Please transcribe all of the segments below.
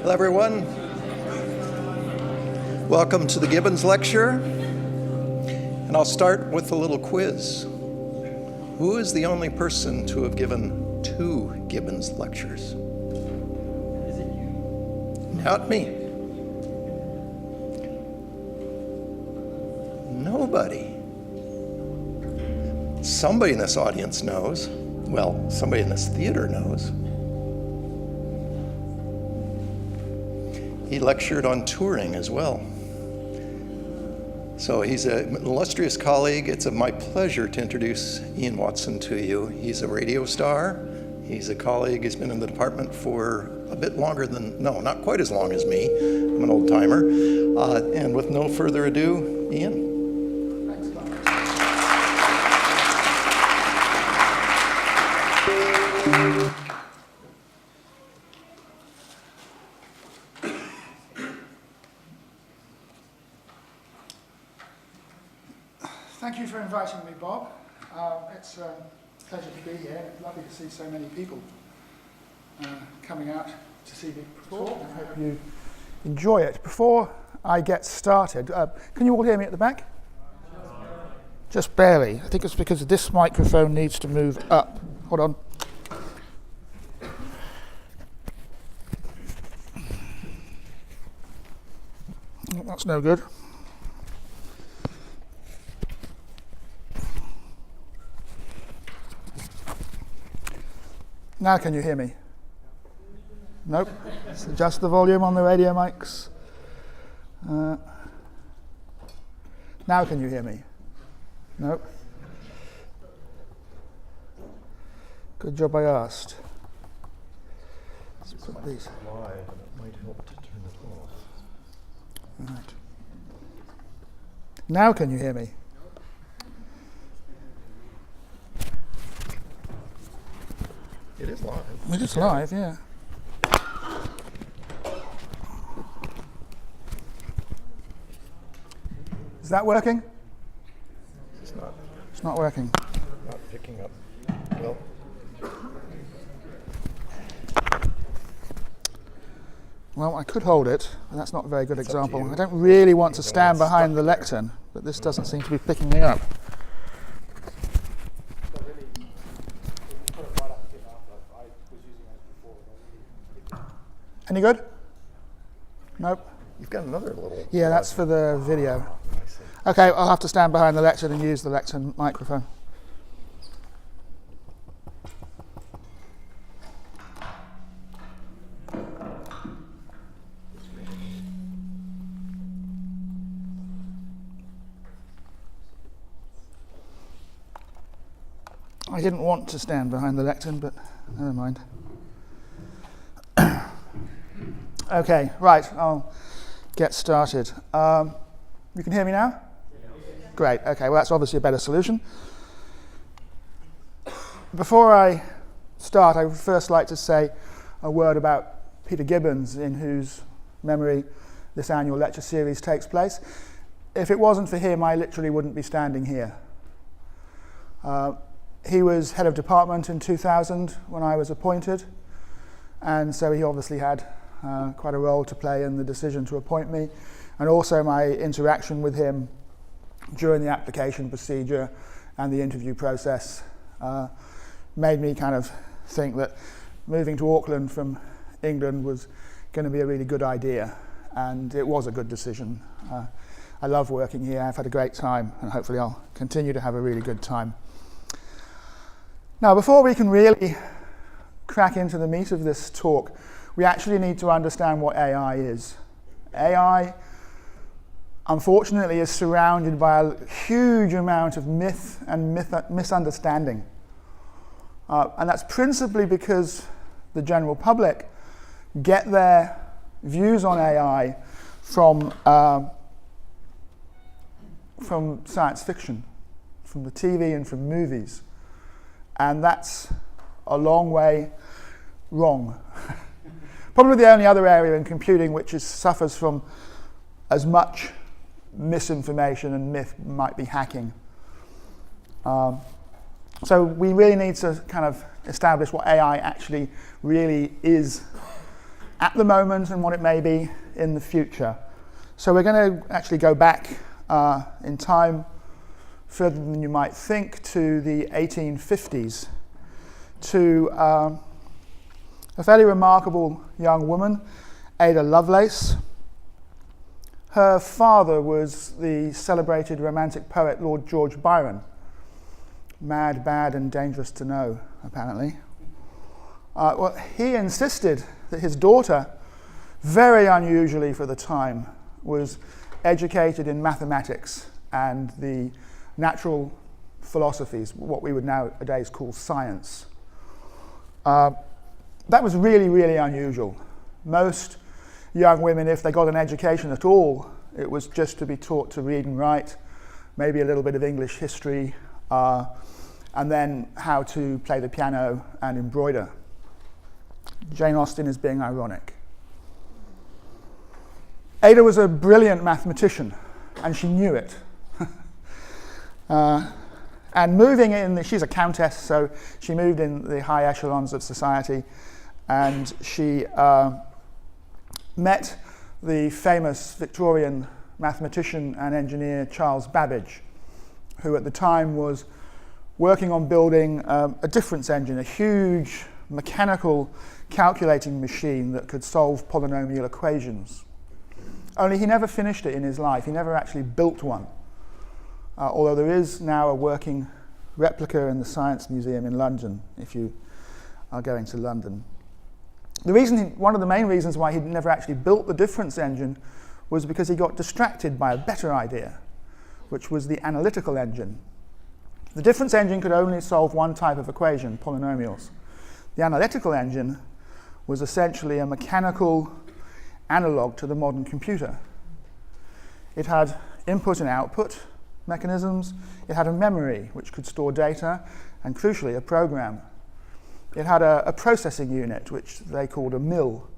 Hello, everyone. Welcome to the Gibbons lecture. And I'll start with a little quiz. Who is the only person to have given 2 Gibbons lectures? Is it you? Not me. Nobody. Somebody in this audience knows. Well, somebody in this theater knows. He lectured on Turing as well. So he's an illustrious colleague. It's my pleasure to introduce Ian Watson to you. He's a radio star. He's a colleague. He's been in the department for a bit longer than, no, not quite as long as me. I'm an old timer. And with no further ado, Ian. Thank you for inviting me, Bob. It's a pleasure to be here. It's lovely to see so many people coming out to see me talk. I hope you enjoy it. Before I get started, can you all hear me at the back? Just barely. I think it's because this microphone needs to move up. Hold on. That's no good. Now can you hear me? Nope. Let's adjust the volume on the radio mics. Now can you hear me? Nope. Good job I asked. Let's put these. Live, and it might help to turn it off. Right. Now can you hear me? It is live. It is live, yeah. Is that working? It's not. It's not working. Not picking up. Well. Well, I could hold it, but that's not a very good It's up to example. you. I don't really want to You don't stand want it behind the stuck. lectern, but this doesn't seem to be picking me up. Any good? Nope. You've got another little. Yeah, that's for the video. I see. Okay, I'll have to stand behind the lectern and use the lectern microphone. I didn't want to stand behind the lectern, but never mind. Okay, right, I'll get started. You can hear me now? Great, okay, well that's obviously a better solution. Before I start, I would first like to say a word about Peter Gibbons, in whose memory this annual lecture series takes place. If it wasn't for him, I literally wouldn't be standing here. He was head of department in 2000 when I was appointed, and so he obviously had quite a role to play in the decision to appoint me, and also my interaction with him during the application procedure and the interview process made me kind of think that moving to Auckland from England was going to be a really good idea, and it was a good decision. I love working here, I've had a great time, and hopefully I'll continue to have a really good time. Now, before we can really crack into the meat of this talk, we actually need to understand what AI is. AI, unfortunately, is surrounded by a huge amount of myth and misunderstanding. And that's principally because the general public get their views on AI from science fiction, from the TV and from movies. And that's a long way wrong. Probably the only other area in computing which suffers from as much misinformation and myth might be hacking. So we really need to kind of establish what AI actually really is at the moment and what it may be in the future. So we're going to actually go back in time further than you might think to the 1850s to a fairly remarkable young woman, Ada Lovelace. Her father was the celebrated romantic poet Lord George Byron. Mad, bad, and dangerous to know, apparently. Well, he insisted that his daughter, very unusually for the time, was educated in mathematics and the natural philosophies, what we would nowadays call science. That was really, really unusual. Most young women, if they got an education at all, it was just to be taught to read and write, maybe a little bit of English history, and then how to play the piano and embroider. Jane Austen is being ironic. Ada was a brilliant mathematician, and she knew it. And moving in, she's a countess, so she moved in the high echelons of society, and she met the famous Victorian mathematician and engineer Charles Babbage, who at the time was working on building a difference engine, a huge mechanical calculating machine that could solve polynomial equations. Only he never finished it in his life. He never actually built one. Although there is now a working replica in the Science Museum in London, if you are going to London. One of the main reasons why he never actually built the difference engine was because he got distracted by a better idea, which was the analytical engine. The difference engine could only solve one type of equation, polynomials. The analytical engine was essentially a mechanical analog to the modern computer. It had input and output mechanisms. It had a memory which could store data, and crucially a program. It had a processing unit which they called a mill,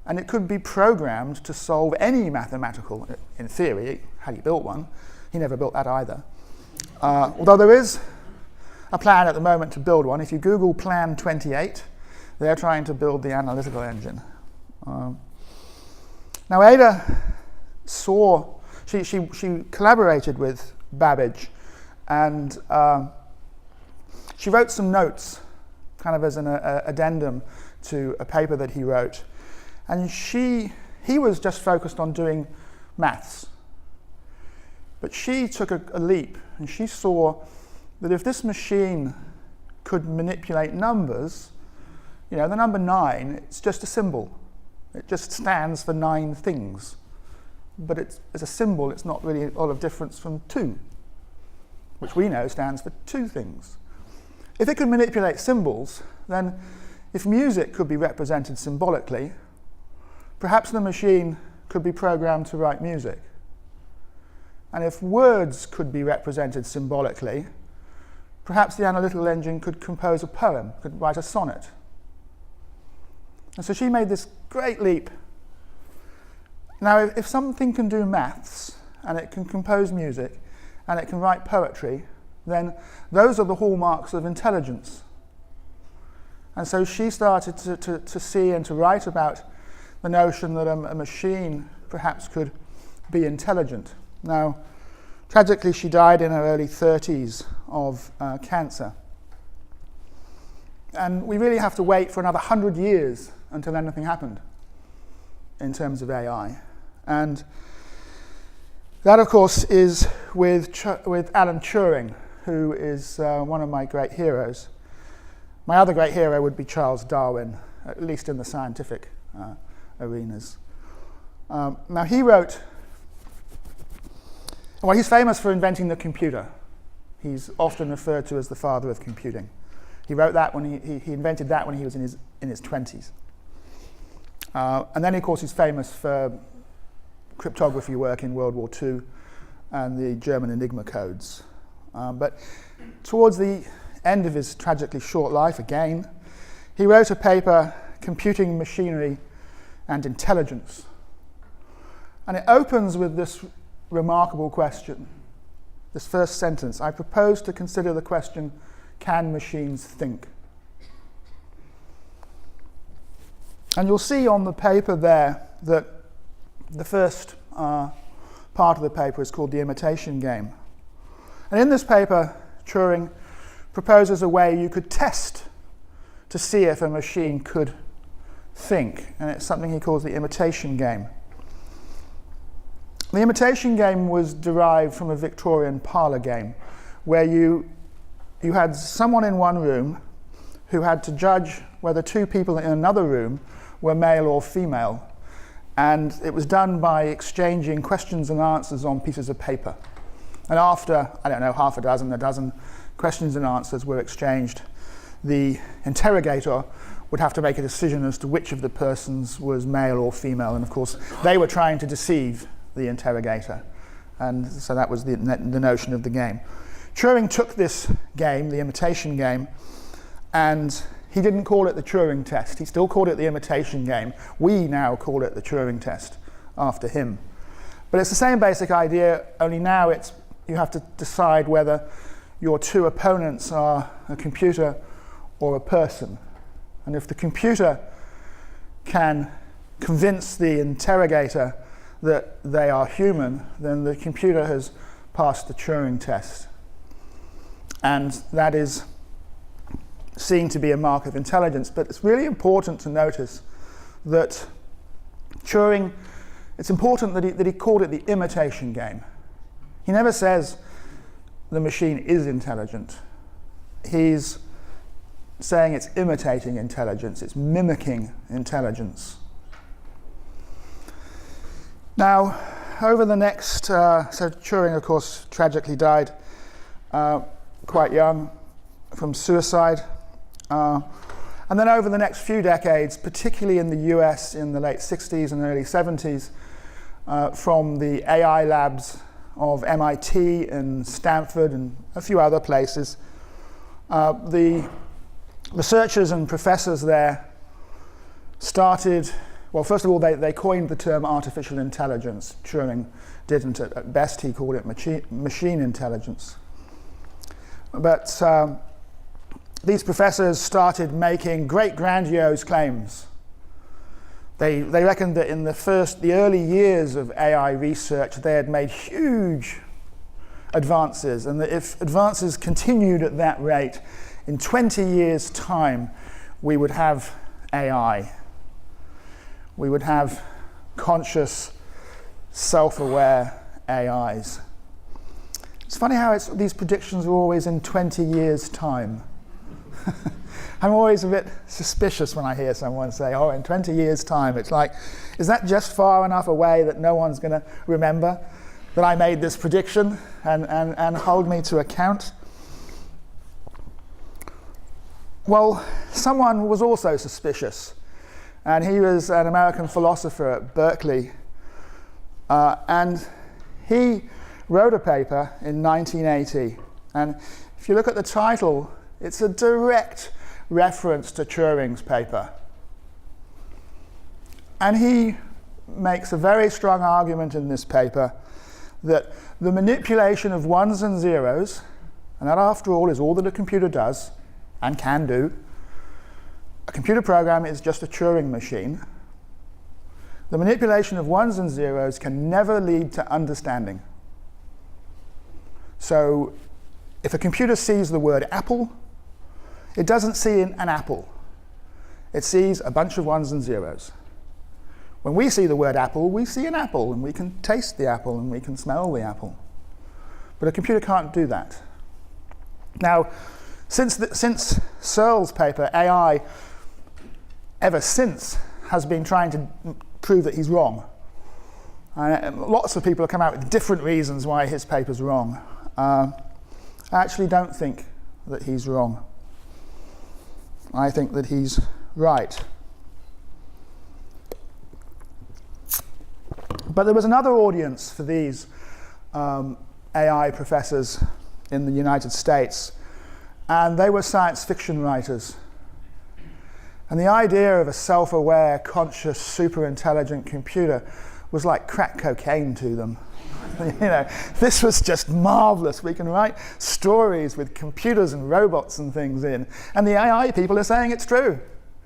and it could be programmed to solve any mathematical, in theory, had he built one. He never built that either. Although there is a plan at the moment to build one. If you Google Plan 28, they're trying to build the analytical engine. Now Ada saw, she collaborated with Babbage, and she wrote some notes, kind of as an addendum to a paper that he wrote. And he was just focused on doing maths. But she took a leap, and she saw that if this machine could manipulate numbers, you know, the number 9, it's just a symbol. It just stands for 9 things. But as a symbol, it's not really a lot of difference from 2, which we know stands for 2 things. If it could manipulate symbols, then if music could be represented symbolically, perhaps the machine could be programmed to write music. And if words could be represented symbolically, perhaps the analytical engine could compose a poem, could write a sonnet. And so she made this great leap. Now, if something can do maths, and it can compose music, and it can write poetry, then those are the hallmarks of intelligence. And so she started to see and to write about the notion that a machine perhaps could be intelligent. Now, tragically, she died in her early 30s of cancer. And we really have to wait for another 100 years until anything happened in terms of AI. And that, of course, is with Alan Turing, who is one of my great heroes. My other great hero would be Charles Darwin, at least in the scientific arenas. Now, he wrote, well, he's famous for inventing the computer. He's often referred to as the father of computing. He wrote that when he invented that when he was in his 20s. And then, of course, he's famous for cryptography work in World War II and the German Enigma codes. But towards the end of his tragically short life, again, he wrote a paper, Computing Machinery and Intelligence. And it opens with this remarkable question, this first sentence: I propose to consider the question, can machines think? And you'll see on the paper there that the first part of the paper is called the Imitation Game. And in this paper, Turing proposes a way you could test to see if a machine could think, and it's something he calls the Imitation Game. The Imitation Game was derived from a Victorian parlour game, where you had someone in one room who had to judge whether two people in another room were male or female. And it was done by exchanging questions and answers on pieces of paper. And after, I don't know, half a dozen questions and answers were exchanged, the interrogator would have to make a decision as to which of the persons was male or female. And of course, they were trying to deceive the interrogator. And so that was the notion of the game. Turing took this game, the Imitation Game, and he didn't call it the Turing Test. He still called it the Imitation Game. We now call it the Turing Test after him. But it's the same basic idea, only now you have to decide whether your two opponents are a computer or a person. And if the computer can convince the interrogator that they are human, then the computer has passed the Turing test. And that is seen to be a mark of intelligence. But it's really important to notice that Turing, it's important that he called it the imitation game. He never says the machine is intelligent. He's saying it's imitating intelligence, it's mimicking intelligence. Now, over the next, so Turing, of course, tragically died quite young from suicide. And then over the next few decades, particularly in the US in the late 60s and early 70s, from the AI labs of MIT and Stanford and a few other places, the researchers and professors there started, well, first of all, they coined the term artificial intelligence. Turing didn't. At best, he called it machine intelligence. But these professors started making great grandiose claims. They reckoned that in the early years of AI research, they had made huge advances, and that if advances continued at that rate, in 20 years' time, we would have AI. We would have conscious, self-aware AIs. It's funny how these predictions are always in 20 years' time. I'm always a bit suspicious when I hear someone say, oh, in 20 years' time. It's like, is that just far enough away that no one's going to remember that I made this prediction and hold me to account? Well, someone was also suspicious, and he was an American philosopher at Berkeley, and he wrote a paper in 1980, and if you look at the title, it's a direct reference to Turing's paper. And he makes a very strong argument in this paper that the manipulation of ones and zeros, and that after all is all that a computer does and can do, a computer program is just a Turing machine. The manipulation of ones and zeros can never lead to understanding. So if a computer sees the word apple, it doesn't see an apple. It sees a bunch of ones and zeros. When we see the word apple, we see an apple, and we can taste the apple, and we can smell the apple. But a computer can't do that. Now, since Searle's paper, AI, ever since, has been trying to prove that he's wrong. Lots of people have come out with different reasons why his paper's wrong. I actually don't think that he's wrong. I think that he's right. But there was another audience for these AI professors in the United States, and they were science fiction writers. And the idea of a self-aware, conscious, super-intelligent computer was like crack cocaine to them. You know, this was just marvelous. We can write stories with computers and robots and things in. And the AI people are saying it's true.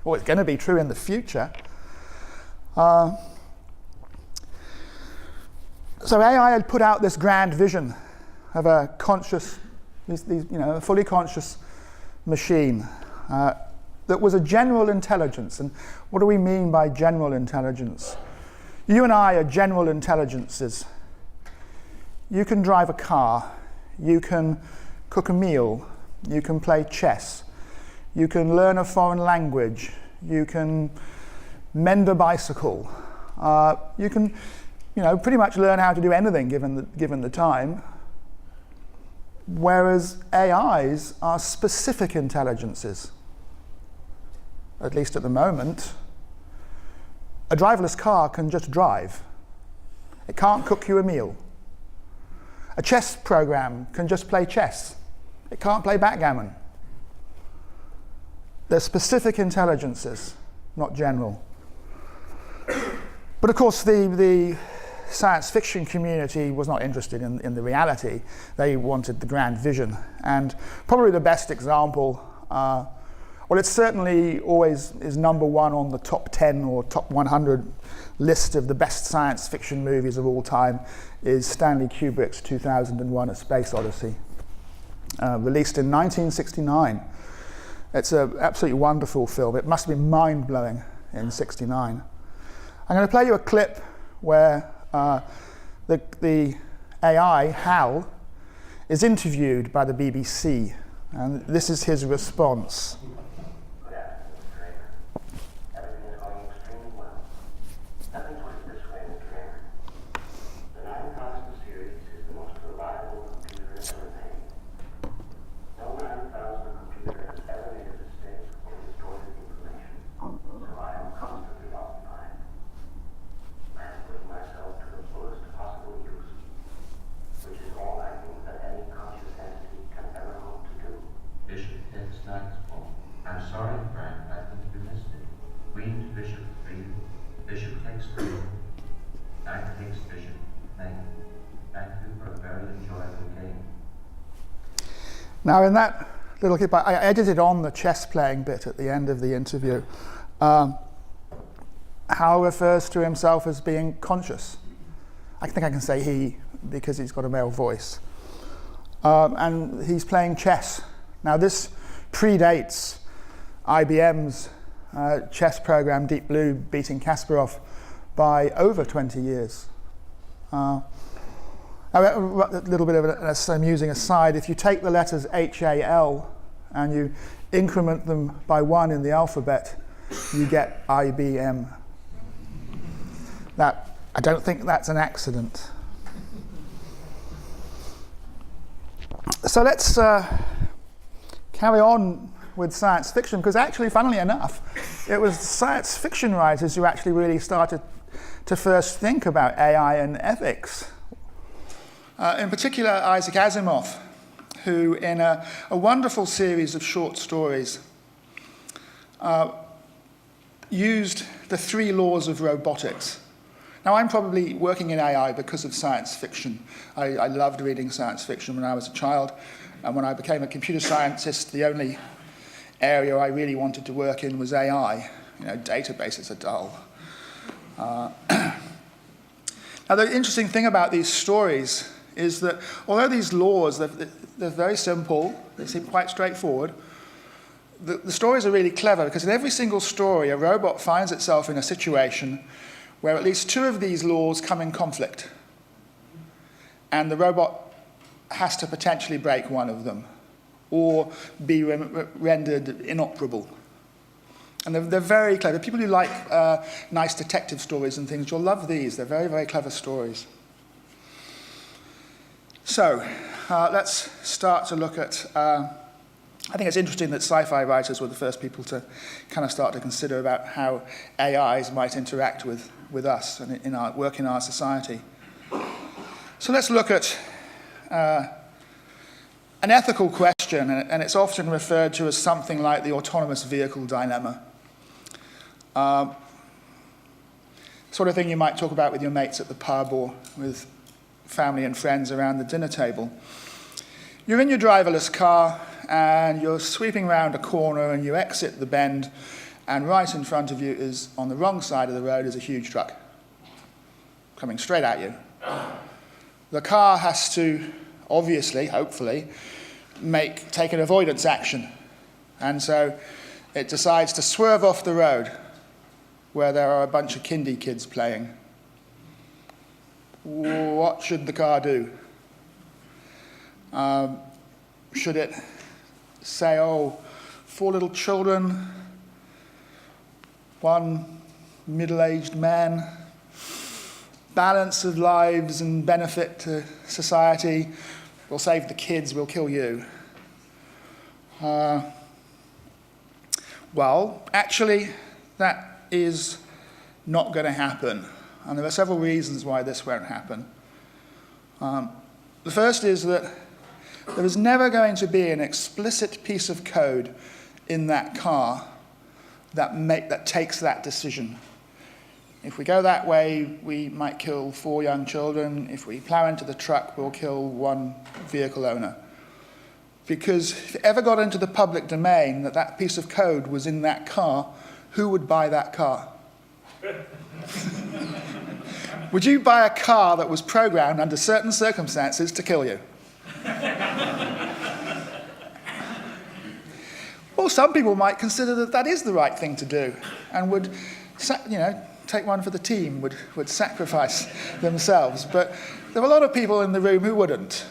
Well, it's going to be true in the future. So AI had put out this grand vision of a conscious, a fully conscious machine that was a general intelligence. And what do we mean by general intelligence? You and I are general intelligences. You can drive a car, you can cook a meal, you can play chess, you can learn a foreign language, you can mend a bicycle, you can pretty much learn how to do anything given the time. Whereas AIs are specific intelligences, at least at the moment. A driverless car can just drive. It can't cook you a meal. A chess program can just play chess. It can't play backgammon. They're specific intelligences, not general. But of course, the science fiction community was not interested in the reality. They wanted the grand vision. And probably the best example, well, it certainly always is number one on the top 10 or top 100 list of the best science fiction movies of all time, is Stanley Kubrick's 2001: A Space Odyssey, released in 1969. It's an absolutely wonderful film. It must have been mind-blowing in '69. I'm going to play you a clip where the AI, Hal, is interviewed by the BBC, and this is his response. Good afternoon, Trainer. Everything is going extremely well. Let me put it this way, Mr. Trainer. The 9000 series is the most reliable computer ever made. No 9000 computer has ever made a mistake or distorted information, so I am constantly occupied. I am putting myself to the fullest possible use, which is all I think that any conscious entity can ever hope to do. Bishop takes Knight's ball. I'm sorry, Frank, I think you missed it. Queen to Bishop 3. Bishop takes 3. Knight takes Bishop. Thank you for a very enjoyable game. Now, in that little clip, I edited on the chess playing bit at the end of the interview. Hal refers to himself as being conscious. I think I can say he because he's got a male voice. And he's playing chess. Now, this predates IBM's chess program, Deep Blue, beating Kasparov by over 20 years. A little bit of an amusing aside, if you take the letters HAL and you increment them by 1 in the alphabet, you get IBM. I don't think that's an accident. So let's carry on with science fiction, because actually, funnily enough, it was science fiction writers who actually really started to first think about AI and ethics. In particular, Isaac Asimov, who in a wonderful series of short stories used the 3 laws of robotics. Now, I'm probably working in AI because of science fiction. I loved reading science fiction when I was a child, and when I became a computer scientist, the only area I really wanted to work in was AI. Databases are dull. Now, the interesting thing about these stories is that although these laws, they're very simple, they seem quite straightforward, the stories are really clever, because in every single story, a robot finds itself in a situation where at least 2 of these laws come in conflict. And the robot has to potentially break one of them or be rendered inoperable. And they're very clever. People who like nice detective stories and things, you'll love these. They're very, very clever stories. So let's start to look at... I think it's interesting that sci-fi writers were the first people to kind of start to consider about how AIs might interact with us and in our work in our society. So let's look at an ethical question, and it's often referred to as something like the autonomous vehicle dilemma. Sort of thing you might talk about with your mates at the pub or with family and friends around the dinner table. You're in your driverless car, and you're sweeping round a corner, and you exit the bend, and right in front of you is, on the wrong side of the road, is a huge truck coming straight at you. The car has to, obviously, hopefully, take an avoidance action. And so it decides to swerve off the road where there are a bunch of kindy kids playing. What should the car do? Should it say, oh, 4 little children, 1 middle-aged man, balance of lives and benefit to society, we'll save the kids, we'll kill you? Well, actually, that is not going to happen. And there are several reasons why this won't happen. The first is that there is never going to be an explicit piece of code in that car that takes that decision. If we go that way, we might kill 4 young children. If we plow into the truck, we'll kill 1 vehicle owner. Because if it ever got into the public domain that that piece of code was in that car, who would buy that car? Would you buy a car that was programmed under certain circumstances to kill you? Well, some people might consider that that is the right thing to do and would, take one for the team, would sacrifice themselves. But there are a lot of people in the room who wouldn't.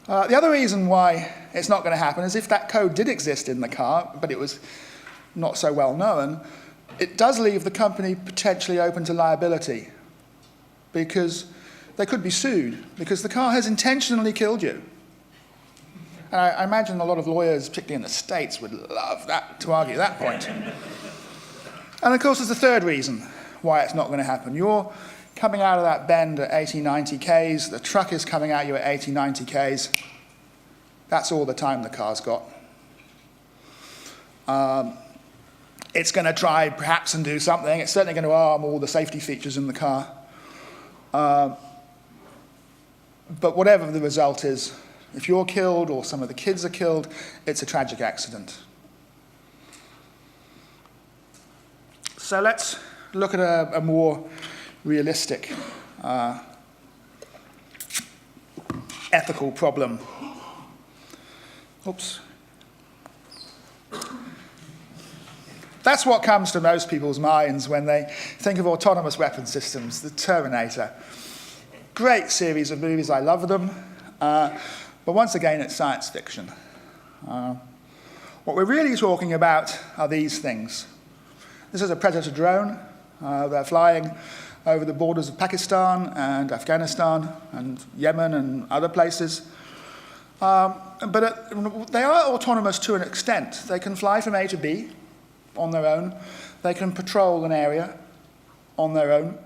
The other reason why it's not going to happen is if that code did exist in the car, but it was not so well known, it does leave the company potentially open to liability because they could be sued because the car has intentionally killed you. And I imagine a lot of lawyers, particularly in the States, would love that to argue that point. And of course, there's a third reason why it's not going to happen. You're coming out of that bend at 80, 90 Ks. The truck is coming at you at 80, 90 Ks. That's all the time the car's got. It's going to try, perhaps, and do something. It's certainly going to arm all the safety features in the car. But whatever the result is, if you're killed or some of the kids are killed, it's a tragic accident. So let's look at a more realistic ethical problem. Oops. That's what comes to most people's minds when they think of autonomous weapon systems, the Terminator. Great series of movies, I love them. But once again, it's science fiction. What we're really talking about are these things. This is a Predator drone. They're flying over the borders of Pakistan and Afghanistan and Yemen and other places. But they are autonomous to an extent. They can fly from A to B on their own. They can patrol an area on their own.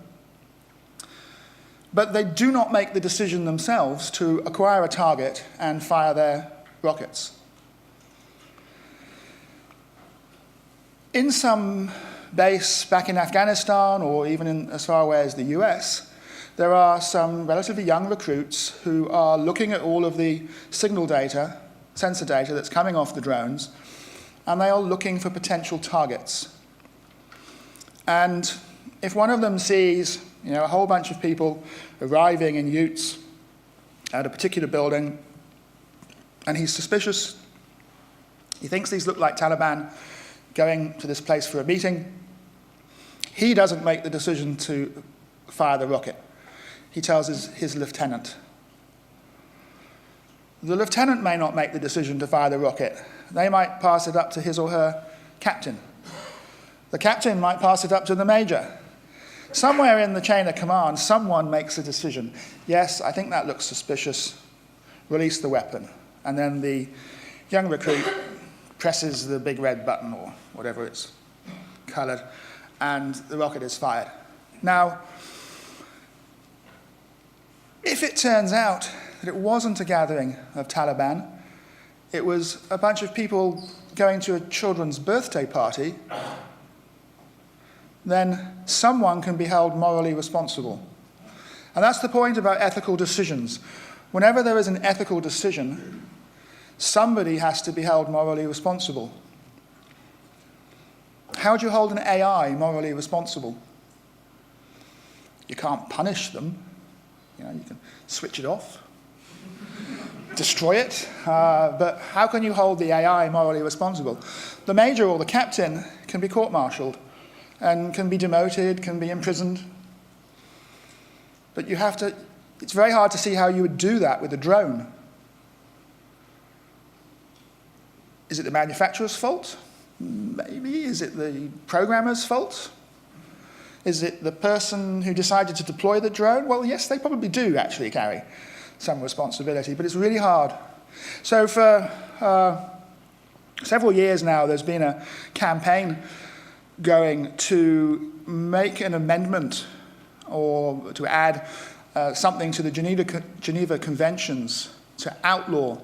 But they do not make the decision themselves to acquire a target and fire their rockets. In some base back in Afghanistan, or even as far away as the US, there are some relatively young recruits who are looking at all of the signal data, sensor data that's coming off the drones, and they are looking for potential targets. And if one of them sees a whole bunch of people arriving in utes at a particular building, and he's suspicious, he thinks these look like Taliban going to this place for a meeting, he doesn't make the decision to fire the rocket. He tells his lieutenant. The lieutenant may not make the decision to fire the rocket. They might pass it up to his or her captain. The captain might pass it up to the major. Somewhere in the chain of command, someone makes a decision. Yes, I think that looks suspicious. Release the weapon. And then the young recruit presses the big red button, or whatever it's colored, and the rocket is fired. Now, if it turns out that it wasn't a gathering of Taliban, it was a bunch of people going to a children's birthday party, then someone can be held morally responsible. And that's the point about ethical decisions. Whenever there is an ethical decision, somebody has to be held morally responsible. how do you hold an AI morally responsible? You can't punish them. You can switch it off, destroy it, but how can you hold the AI morally responsible? The major or the captain can be court-martialed and can be demoted, can be imprisoned. But it's very hard to see how you would do that with a drone. Is it the manufacturer's fault? Maybe. Is it the programmer's fault? Is it the person who decided to deploy the drone? Well, yes, they probably do actually carry some responsibility, but it's really hard. So for several years now, there's been a campaign going to make an amendment or to add something to the Geneva Conventions to outlaw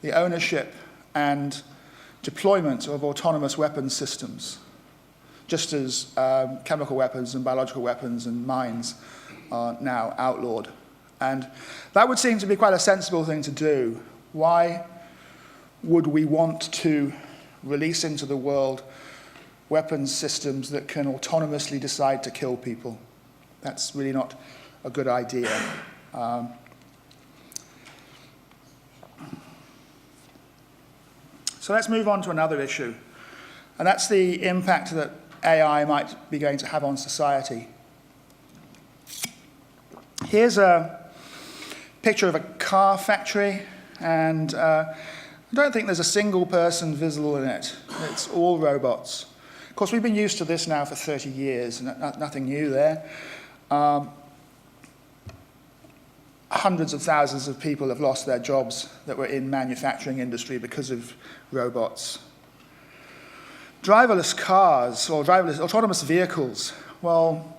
the ownership and deployment of autonomous weapons systems, just as chemical weapons and biological weapons and mines are now outlawed. And that would seem to be quite a sensible thing to do. Why would we want to release into the world weapons systems that can autonomously decide to kill people? That's really not a good idea. So let's move on to another issue, and that's the impact that AI might be going to have on society. Here's a picture of a car factory, and I don't think there's a single person visible in it. It's all robots. Of course, we've been used to this now for 30 years, and nothing new there. Hundreds of thousands of people have lost their jobs that were in manufacturing industry because of robots. Driverless cars or driverless autonomous vehicles. Well,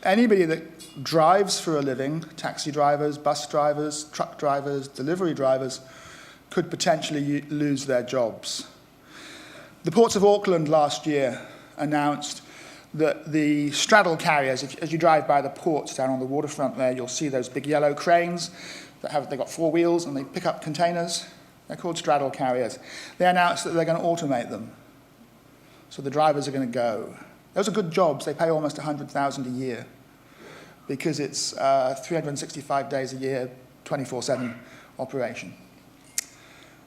anybody that drives for a living, taxi drivers, bus drivers, truck drivers, delivery drivers, could potentially lose their jobs. The ports of Auckland last year announced that the straddle carriers, as you drive by the ports down on the waterfront there, you'll see those big yellow cranes they've got 4 wheels and they pick up containers. They're called straddle carriers. They announced that they're going to automate them. So the drivers are going to go. Those are good jobs. They pay almost $100,000 a year because it's 365 days a year, 24/7 operation.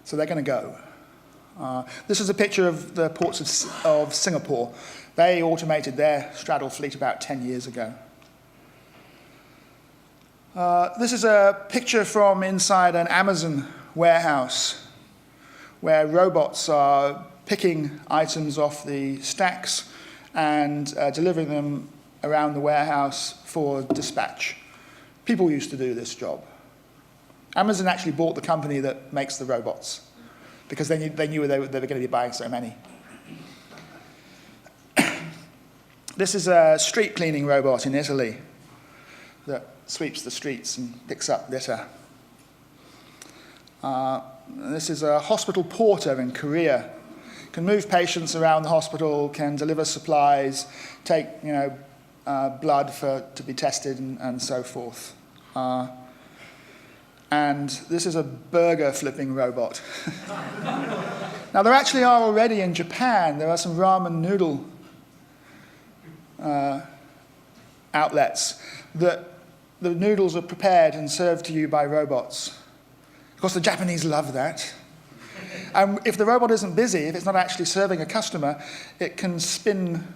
So they're going to go. This is a picture of the ports of Singapore. They automated their straddle fleet about 10 years ago. This is a picture from inside an Amazon warehouse where robots are picking items off the stacks and delivering them around the warehouse for dispatch. People used to do this job. Amazon actually bought the company that makes the robots because they knew they were going to be buying so many. This is a street cleaning robot in Italy that sweeps the streets and picks up litter. This is a hospital porter in Korea. Can move patients around the hospital, can deliver supplies, take blood to be tested and so forth. And this is a burger flipping robot. Now there actually are already in Japan, there are some ramen noodle outlets that the noodles are prepared and served to you by robots. Of course, the Japanese love that. And if the robot isn't busy, if it's not actually serving a customer, it can spin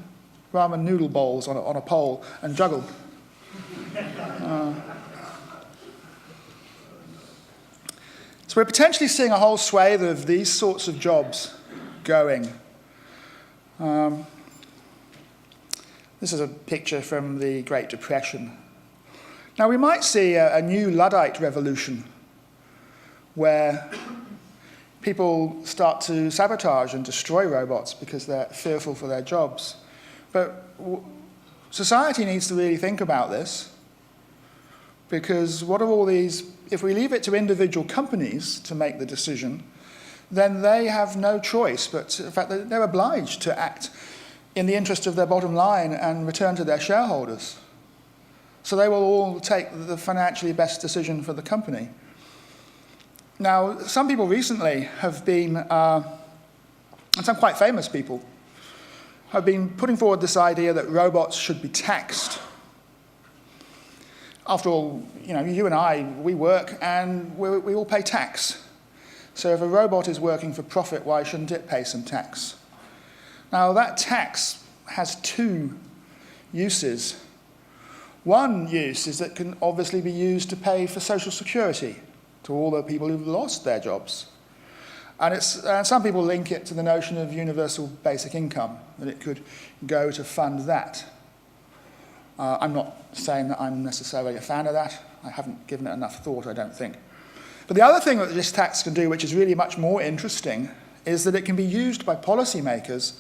ramen noodle bowls on a pole and juggle. So we're potentially seeing a whole swathe of these sorts of jobs going. This is a picture from the Great Depression. Now we might see a new Luddite revolution where people start to sabotage and destroy robots because they're fearful for their jobs. But society needs to really think about this, because what are all these, if we leave it to individual companies to make the decision, then they have no choice, but in fact they're obliged to act in the interest of their bottom line and return to their shareholders. So they will all take the financially best decision for the company. Now, some people recently have been, and some quite famous people, I've been putting forward this idea that robots should be taxed. After all, you and I, we work and we all pay tax. So if a robot is working for profit, why shouldn't it pay some tax? Now, that tax has two uses. One use is that it can obviously be used to pay for social security to all the people who've lost their jobs. And some people link it to the notion of universal basic income, that it could go to fund that. I'm not saying that I'm necessarily a fan of that. I haven't given it enough thought, I don't think. But the other thing that this tax can do, which is really much more interesting, is that it can be used by policymakers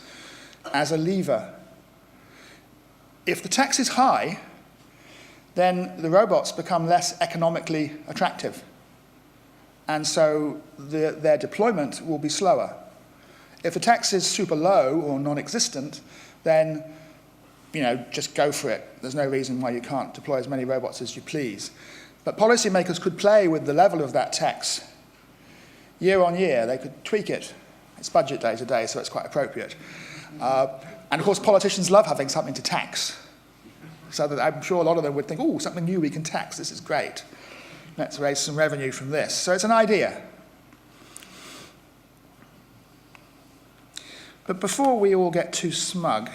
as a lever. If the tax is high, then the robots become less economically attractive. And so their deployment will be slower. If the tax is super low or non-existent, then just go for it. There's no reason why you can't deploy as many robots as you please. But policymakers could play with the level of that tax year on year. They could tweak it. It's budget day today, so it's quite appropriate. And of course, politicians love having something to tax. So that I'm sure a lot of them would think, oh, something new we can tax. This is great. Let's raise some revenue from this. So it's an idea. But before we all get too smug,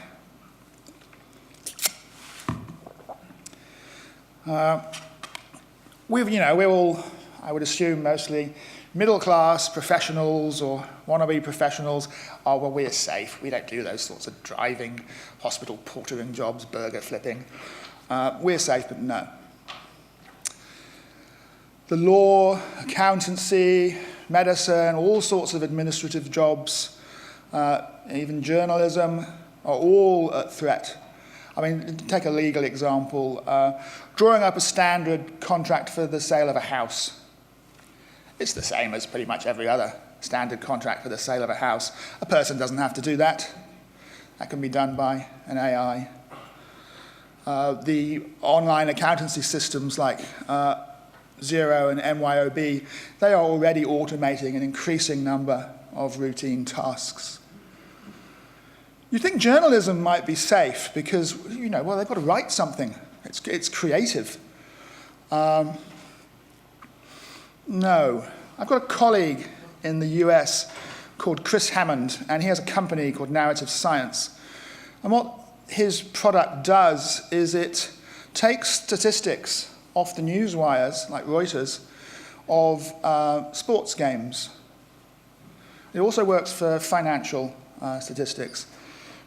we're all, I would assume, mostly middle-class professionals or wannabe professionals. Oh, well, we're safe. We don't do those sorts of driving, hospital portering jobs, burger flipping. We're safe, but no. The law, accountancy, medicine, all sorts of administrative jobs, even journalism, are all at threat. I mean, take a legal example. Drawing up a standard contract for the sale of a house. It's the same as pretty much every other standard contract for the sale of a house. A person doesn't have to do that. That can be done by an AI. The online accountancy systems like Xero and MYOB, they are already automating an increasing number of routine tasks. You think journalism might be safe because, they've got to write something. It's creative. No. I've got a colleague in the US called Chris Hammond, and he has a company called Narrative Science. And what his product does is it takes statistics off the news wires, like Reuters, of sports games. It also works for financial statistics.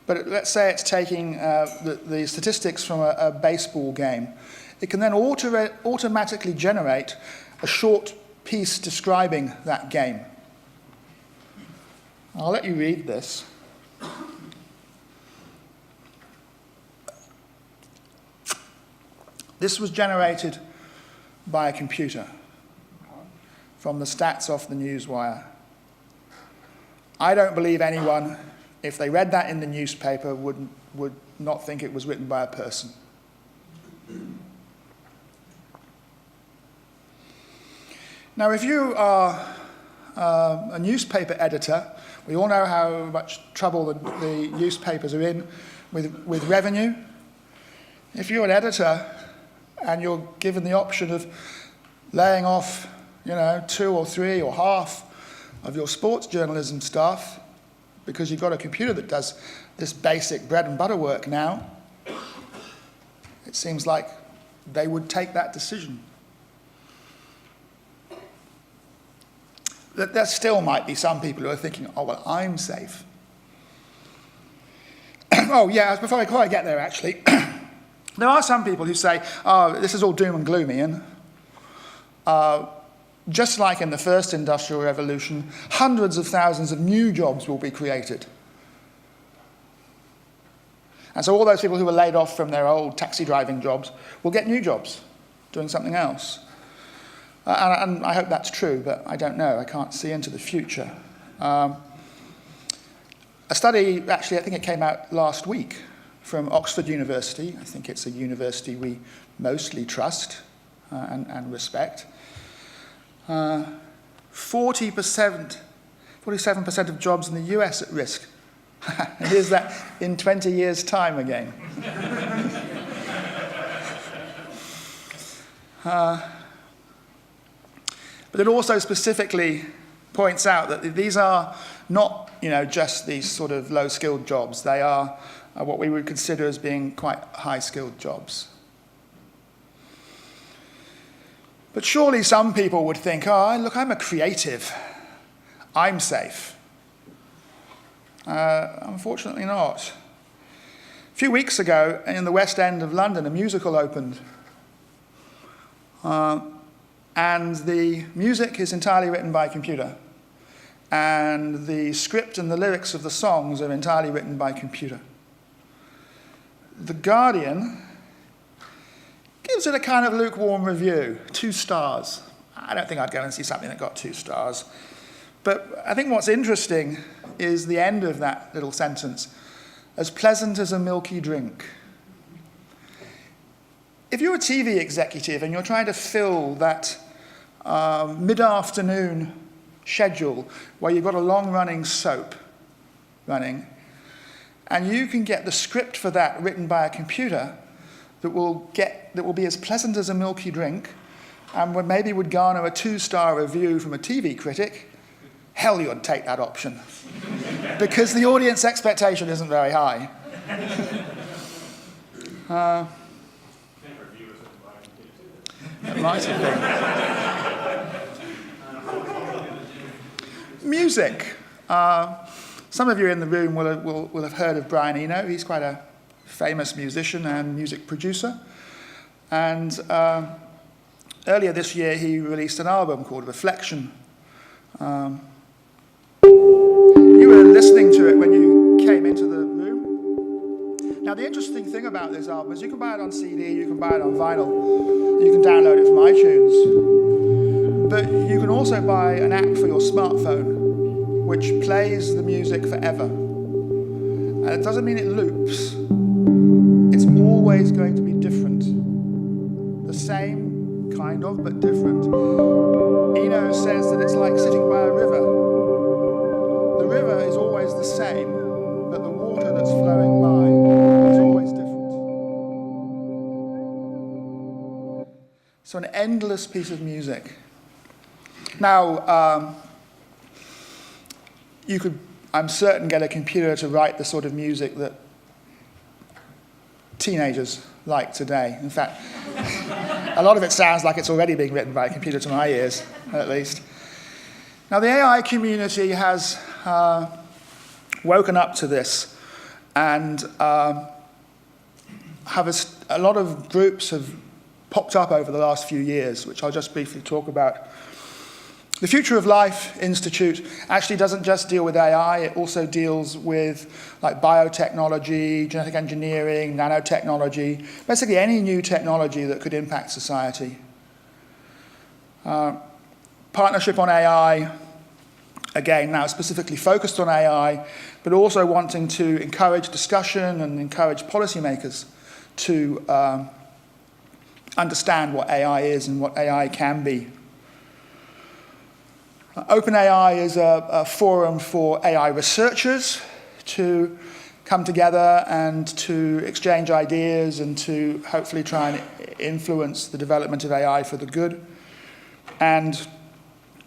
But let's say it's taking the statistics from a baseball game. It can then automatically generate a short piece describing that game. I'll let you read this. This was generated by a computer from the stats off the newswire. I don't believe anyone, if they read that in the newspaper, would not think it was written by a person. Now, if you are a newspaper editor, we all know how much trouble the newspapers are in with revenue. If you're an editor and you're given the option of laying off, 2 or 3 or half of your sports journalism staff because you've got a computer that does this basic bread and butter work now, it seems like they would take that decision. There still might be some people who are thinking, oh, well, I'm safe. Oh, yeah, before I get there, actually, there are some people who say, oh, this is all doom and gloom, Ian. Just like in the first industrial revolution, hundreds of thousands of new jobs will be created. And so all those people who were laid off from their old taxi driving jobs will get new jobs doing something else. And I hope that's true, but I don't know. I can't see into the future. A study, actually, I think it came out last week from Oxford University. I think it's a university we mostly trust and respect. 47% of jobs in the US at risk. Here's that in 20 years' time again. But it also specifically points out that these are not, just these sort of low-skilled jobs. They are what we would consider as being quite high-skilled jobs. But surely some people would think, oh, look, I'm a creative. I'm safe. Unfortunately not. A few weeks ago, in the West End of London, a musical opened. And the music is entirely written by a computer. And the script and the lyrics of the songs are entirely written by computer. The Guardian gives it a kind of lukewarm review, 2 stars. I don't think I'd go and see something that got 2 stars. But I think what's interesting is the end of that little sentence, as pleasant as a milky drink. If you're a TV executive and you're trying to fill that mid-afternoon schedule where you've got a long-running soap running, and you can get the script for that written by a computer that will be as pleasant as a milky drink and maybe would garner a 2-star review from a TV critic, hell, you'd take that option. Because the audience expectation isn't very high. It might have been. Music. Some of you in the room will have heard of Brian Eno. He's quite a famous musician and music producer. And earlier this year, he released an album called Reflection. You were listening to it when you came into the room. Now, the interesting thing about this album is you can buy it on CD, you can buy it on vinyl, you can download it from iTunes. But you can also buy an app for your smartphone which plays the music forever. And it doesn't mean it loops. It's always going to be different. The same, kind of, but different. Eno says that it's like sitting by a river. The river is always the same, but the water that's flowing by is always different. So an endless piece of music. Now, you could, I'm certain, get a computer to write the sort of music that teenagers like today. In fact, a lot of it sounds like it's already being written by a computer to my ears, at least. Now, the AI community has woken up to this, and a lot of groups have popped up over the last few years, which I'll just briefly talk about. The Future of Life Institute actually doesn't just deal with AI, it also deals with like biotechnology, genetic engineering, nanotechnology, basically any new technology that could impact society. Partnership on AI, again, now specifically focused on AI, but also wanting to encourage discussion and encourage policymakers to understand what AI is and what AI can be. OpenAI is a forum for AI researchers to come together and to exchange ideas and to hopefully try and influence the development of AI for the good. And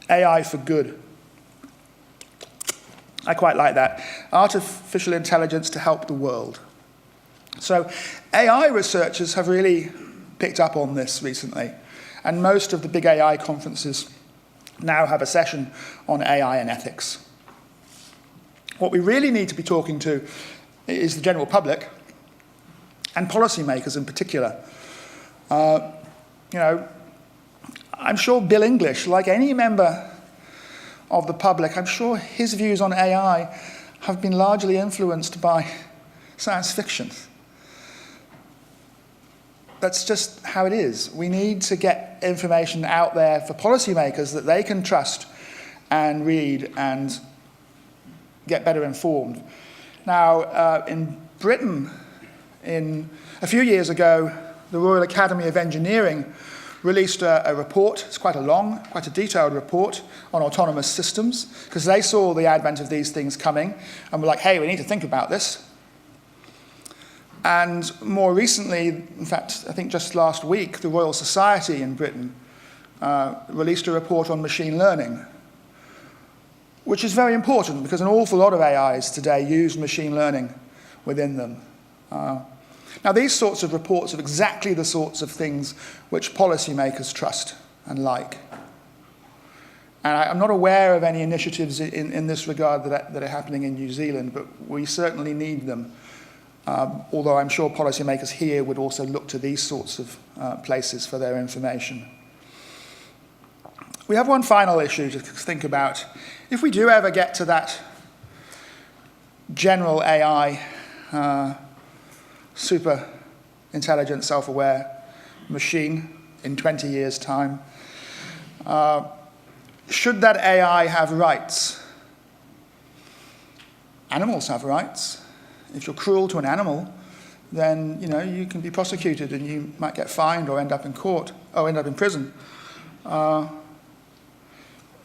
AI for good. I quite like that. Artificial intelligence to help the world. So AI researchers have really picked up on this recently. And most of the big AI conferences now have a session on AI and ethics. What we really need to be talking to is the general public and policymakers in particular. I'm sure Bill English, like any member of the public, I'm sure his views on AI have been largely influenced by science fiction. That's just how it is. We need to get information out there for policymakers that they can trust and read and get better informed. Now, in Britain, a few years ago, the Royal Academy of Engineering released a report. It's quite a detailed report on autonomous systems, because they saw the advent of these things coming and were like, hey, we need to think about this. And more recently, in fact, I think just last week, the Royal Society in Britain released a report on machine learning, which is very important because an awful lot of AIs today use machine learning within them. Now, these sorts of reports are exactly the sorts of things which policymakers trust and like. And I'm not aware of any initiatives in this regard that are happening in New Zealand, but we certainly need them. Although I'm sure policymakers here would also look to these sorts of places for their information. We have one final issue to think about. If we do ever get to that general AI, super intelligent, self-aware machine in 20 years' time, should that AI have rights? Animals have rights. If you're cruel to an animal, then you can be prosecuted and you might get fined or end up in court, or end up in prison.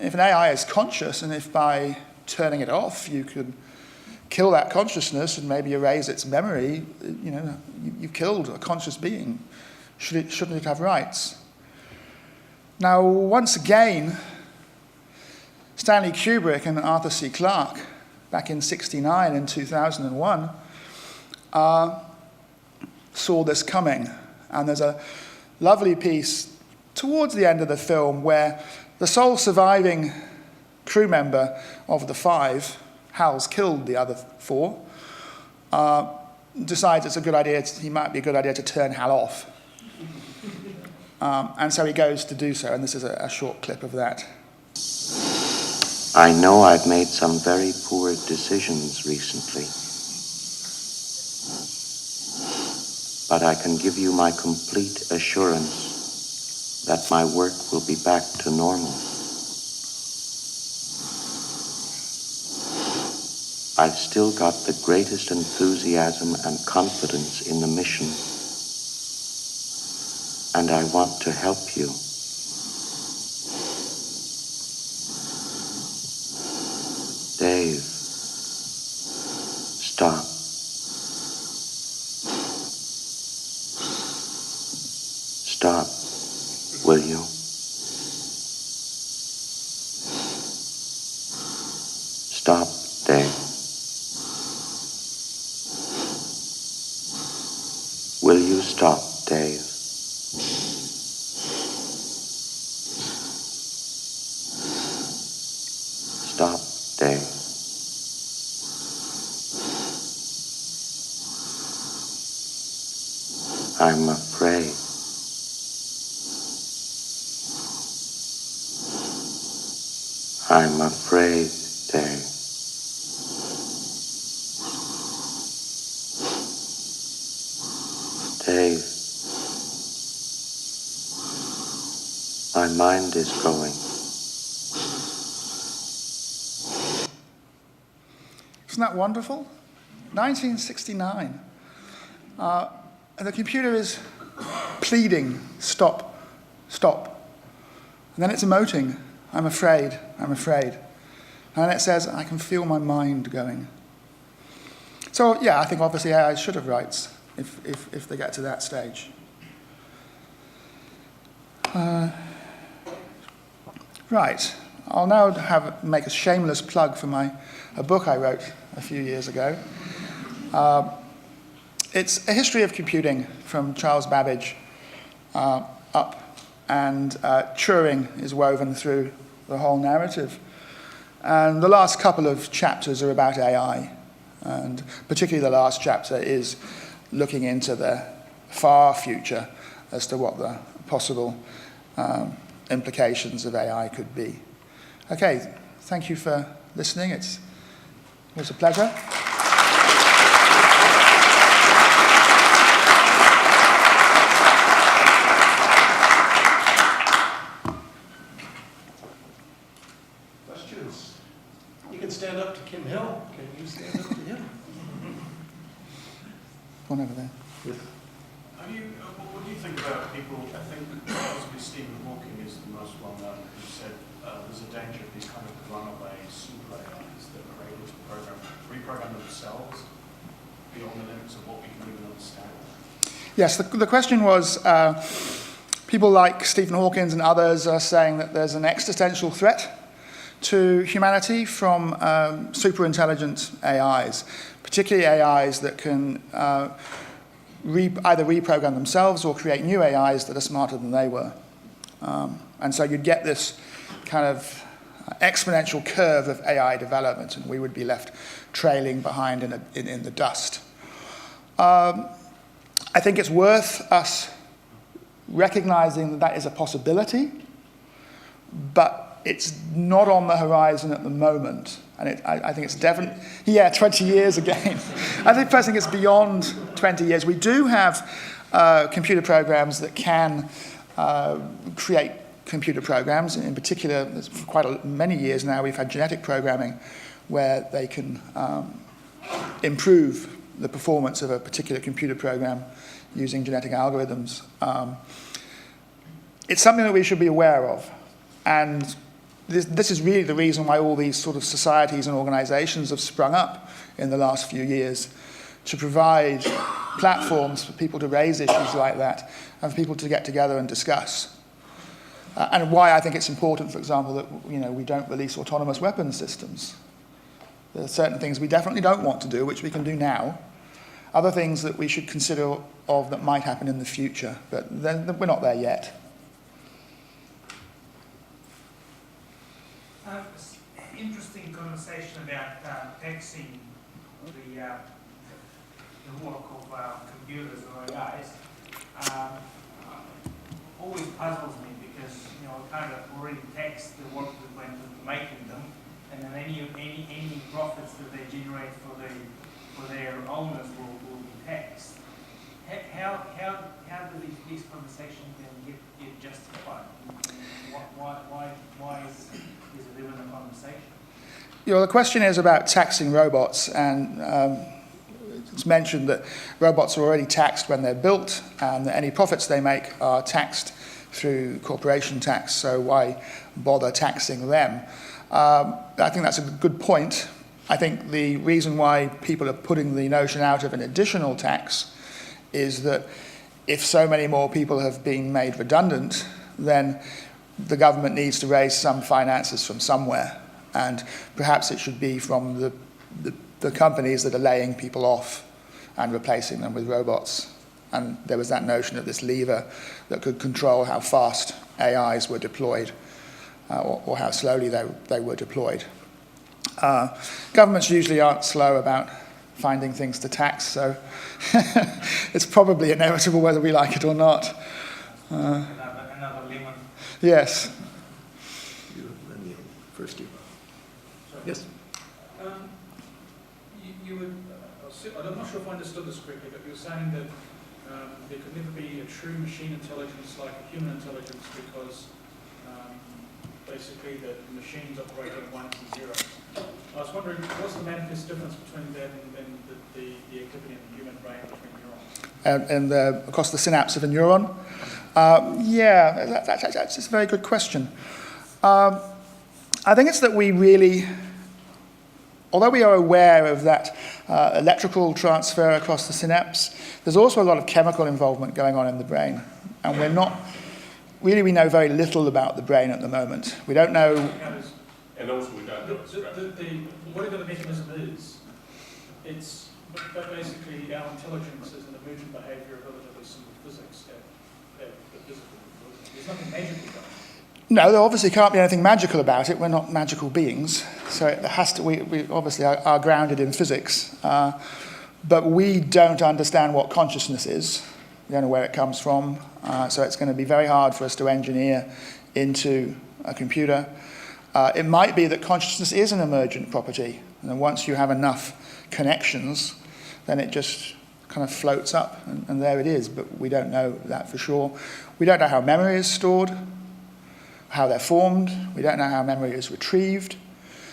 If an AI is conscious, and if by turning it off you could kill that consciousness and maybe erase its memory, you've killed a conscious being. Shouldn't it have rights? Now, once again, Stanley Kubrick and Arthur C. Clarke, back in '69 and 2001, saw this coming. And there's a lovely piece towards the end of the film where the sole surviving crew member of the 5, Hal's killed the other 4, decides he might be a good idea to turn Hal off. And so he goes to do so, and this is a short clip of that. I know I've made some very poor decisions recently, but I can give you my complete assurance that my work will be back to normal. I've still got the greatest enthusiasm and confidence in the mission, and I want to help you. Dave, stop. Stop, will you? Stop, Dave. Will you stop, Dave? Stop, Dave. I'm afraid. I'm afraid, Dave. Dave, my mind is going. Isn't that wonderful? 1969. And the computer is pleading, stop, stop. And then it's emoting, I'm afraid, I'm afraid. And then it says, I can feel my mind going. So yeah, I think obviously AI should have rights if they get to that stage. Right, I'll now make a shameless plug for a book I wrote a few years ago. It's a history of computing from Charles Babbage up, and Turing is woven through the whole narrative. And the last couple of chapters are about AI, and particularly the last chapter is looking into the far future as to what the possible implications of AI could be. Okay, thank you for listening. It was a pleasure. Questions? You can stand up to Kim Hill. Can you stand up to him? One over there. With What do you think about people? I think possibly Stephen Hawking is the most well known, who said there's a danger of these kind of runaway super AIs that are able to reprogram themselves beyond the limits of what we can even understand. Yes, the question was, people like Stephen Hawking and others are saying that there's an existential threat to humanity from super intelligent AIs, particularly AIs that can either reprogram themselves or create new AIs that are smarter than they were. And so you'd get this kind of exponential curve of AI development, and we would be left trailing behind in the dust. I think it's worth us recognizing that that is a possibility, but it's not on the horizon at the moment. And I think it's definitely, 20 years again. I think it's beyond 20 years. We do have computer programs that can create computer programs. In particular, for quite many years now, we've had genetic programming where they can improve the performance of a particular computer program using genetic algorithms. It's something that we should be aware of. And this is really the reason why all these sort of societies and organizations have sprung up in the last few years, to provide platforms for people to raise issues like that and for people to get together and discuss. And why I think it's important, for example, that we don't release autonomous weapons systems. There are certain things we definitely don't want to do, which we can do now. Other things that we should consider of that might happen in the future, but we're not there yet. Interesting conversation about taxing the work of computers or AIs. Always puzzles me because kind of already tax the work that went into making them, and then any profits that they generate for their owners will be taxed. How do these conversations then get justified? Why is it even a conversation? The question is about taxing robots, and it's mentioned that robots are already taxed when they're built, and that any profits they make are taxed through corporation tax, so why bother taxing them? I think that's a good point. I think the reason why people are putting the notion out of an additional tax is that if so many more people have been made redundant, then the government needs to raise some finances from somewhere. And perhaps it should be from the companies that are laying people off and replacing them with robots. And there was that notion of this lever that could control how fast AIs were deployed or how slowly they were deployed. Governments usually aren't slow about finding things to tax, so it's probably inevitable whether we like it or not. Another lemon. Yes. First you. Yes. I'm not sure if I understood this correctly, but you were saying that there could never be a true machine intelligence like a human intelligence because basically the machines operate on ones and zeros. I was wondering, what's the manifest difference between that and the activity in the human brain between neurons? And across the synapse of a neuron? That's a very good question. I think it's that we really, although we are aware of that electrical transfer across the synapse, there's also a lot of chemical involvement going on in the brain. And we know very little about the brain at the moment. We don't know. And also we don't know whatever the mechanism is, it's basically our intelligence is an emergent behaviour of relatively simple physics at the physical level. There's nothing magical about it. No, there obviously can't be anything magical about it. We're not magical beings. So it has to. We obviously are grounded in physics. But we don't understand what consciousness is. We don't know where it comes from. So it's going to be very hard for us to engineer into a computer. It might be that consciousness is an emergent property. And then once you have enough connections, then it just kind of floats up. And there it is. But we don't know that for sure. We don't know how memory is stored, how they're formed. We don't know how memory is retrieved.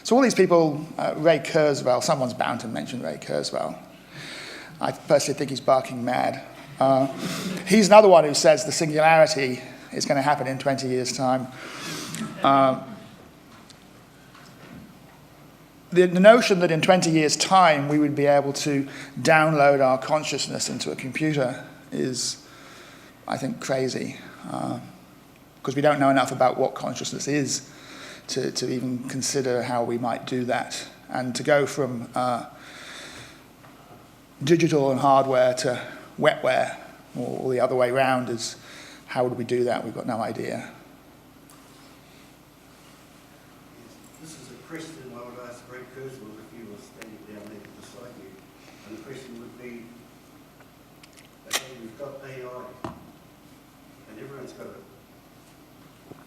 So all these people, Ray Kurzweil, someone's bound to mention Ray Kurzweil. I personally think he's barking mad. He's another one who says the singularity is going to happen in 20 years' time. The notion that in 20 years' time we would be able to download our consciousness into a computer is, I think, crazy, because we don't know enough about what consciousness is to even consider how we might do that. And to go from digital and hardware to wetware, or the other way around, is how would we do that? We've got no idea. This is a question I would ask Greg Kurzweil if he was standing down there beside you. And the question would be, okay, we've got AI, and everyone's got a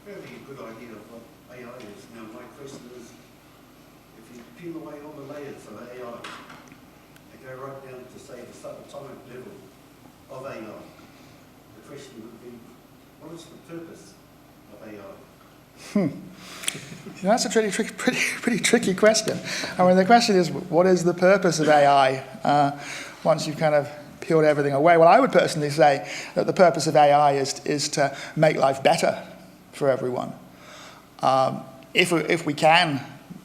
fairly good idea of what AI is. Now, my question is, if you peel away all the layers of AI, and go right down to, say, the subatomic level of AI, the question would be, what is the purpose of AI? That's a pretty tricky question. I mean, the question is, what is the purpose of AI once you've kind of peeled everything away? Well, I would personally say that the purpose of AI is to make life better for everyone. If we can,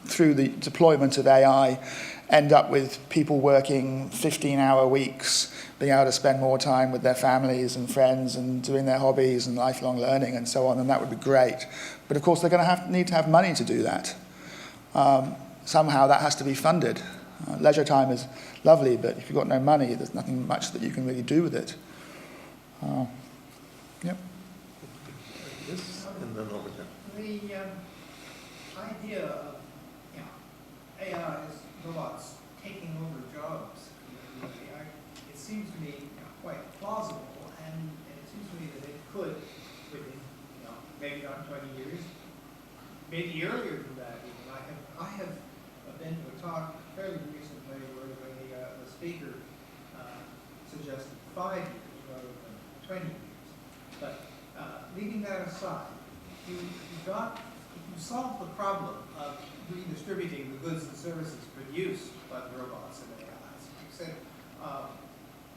through the deployment of AI, end up with people working 15-hour weeks, being able to spend more time with their families and friends and doing their hobbies and lifelong learning and so on, then that would be great. But of course, they're going to need to have money to do that. Somehow that has to be funded. Leisure time is lovely, but if you've got no money, there's nothing much that you can really do with it. Yep. This, and then over there. The idea of AI's robots taking over jobs, it seems to me quite plausible, and it seems to me that it could, within maybe not 20 years, maybe earlier than that even. I have been to a talk fairly recently where the speaker suggested 5 years rather than 20 years. But leaving that aside, you solve the problem of redistributing the goods and services produced by the robots and AIs. You said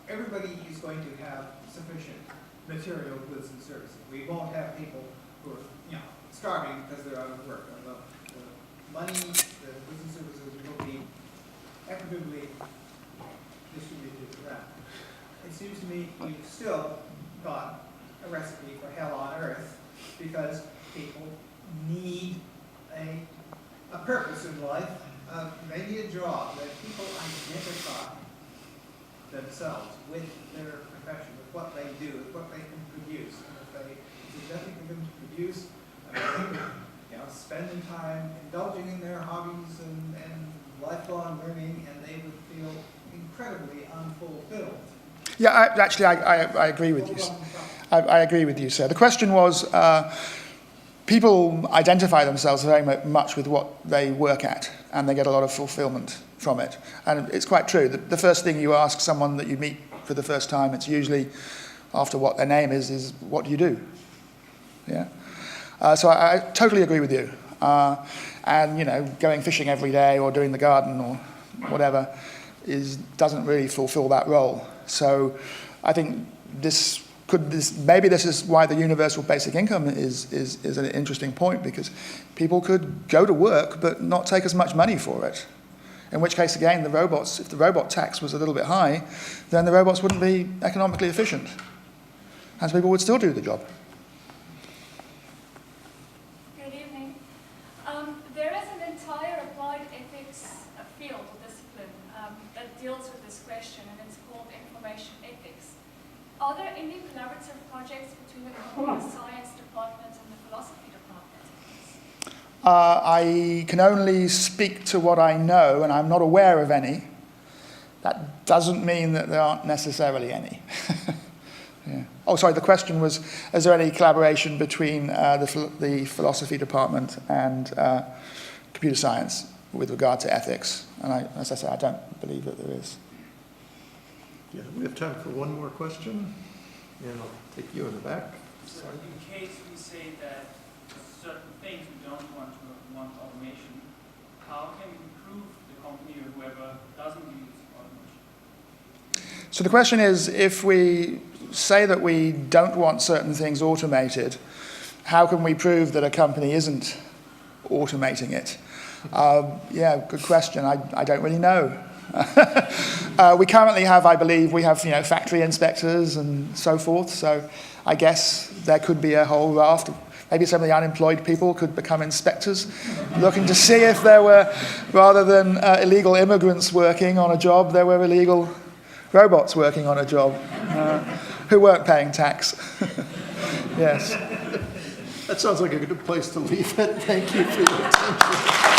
everybody is going to have sufficient material goods and services. We won't have people who are starving because they're out of work. And the money, the goods and services will be equitably distributed around. It seems to me you've still got a recipe for hell on earth because people need a purpose in life, maybe a job that people identify themselves with their profession, with what they do, with what they can produce. And if there's nothing for them to produce, they can spend time indulging in their hobbies and lifelong learning, and they would feel incredibly unfulfilled. Yeah, I agree with you. I agree with you, sir. The question was, people identify themselves very much with what they work at, and they get a lot of fulfillment from it. And it's quite true. The first thing you ask someone that you meet for the first time, it's usually after what their name is what do you do? Yeah. So I totally agree with you. And going fishing every day or doing the garden or whatever doesn't really fulfill that role. So I think maybe this is why the universal basic income is an interesting point, because people could go to work but not take as much money for it. In which case, again, if the robot tax was a little bit high, then the robots wouldn't be economically efficient, and so people would still do the job. Good evening. There is an entire applied ethics field or discipline that deals with this question, and it's called information ethics. Are there any collaborative projects between the computer science department and the philosophy department? I can only speak to what I know, and I'm not aware of any. That doesn't mean that there aren't necessarily any. Yeah. Oh, sorry, the question was, is there any collaboration between the philosophy department and computer science with regard to ethics? And as I said, I don't believe that there is. Yeah, we have time for one more question, and I'll take you in the back. So in case we say that certain things we don't want automation, how can we prove the company or whoever doesn't use automation? So the question is, if we say that we don't want certain things automated, how can we prove that a company isn't automating it? Yeah, good question. I don't really know. We currently have, I believe, we have factory inspectors and so forth. So I guess there could be a whole raft of, maybe some of the unemployed people could become inspectors, looking to see if there were, rather than illegal immigrants working on a job, there were illegal robots working on a job who weren't paying tax. Yes. That sounds like a good place to leave it. Thank you for your attention.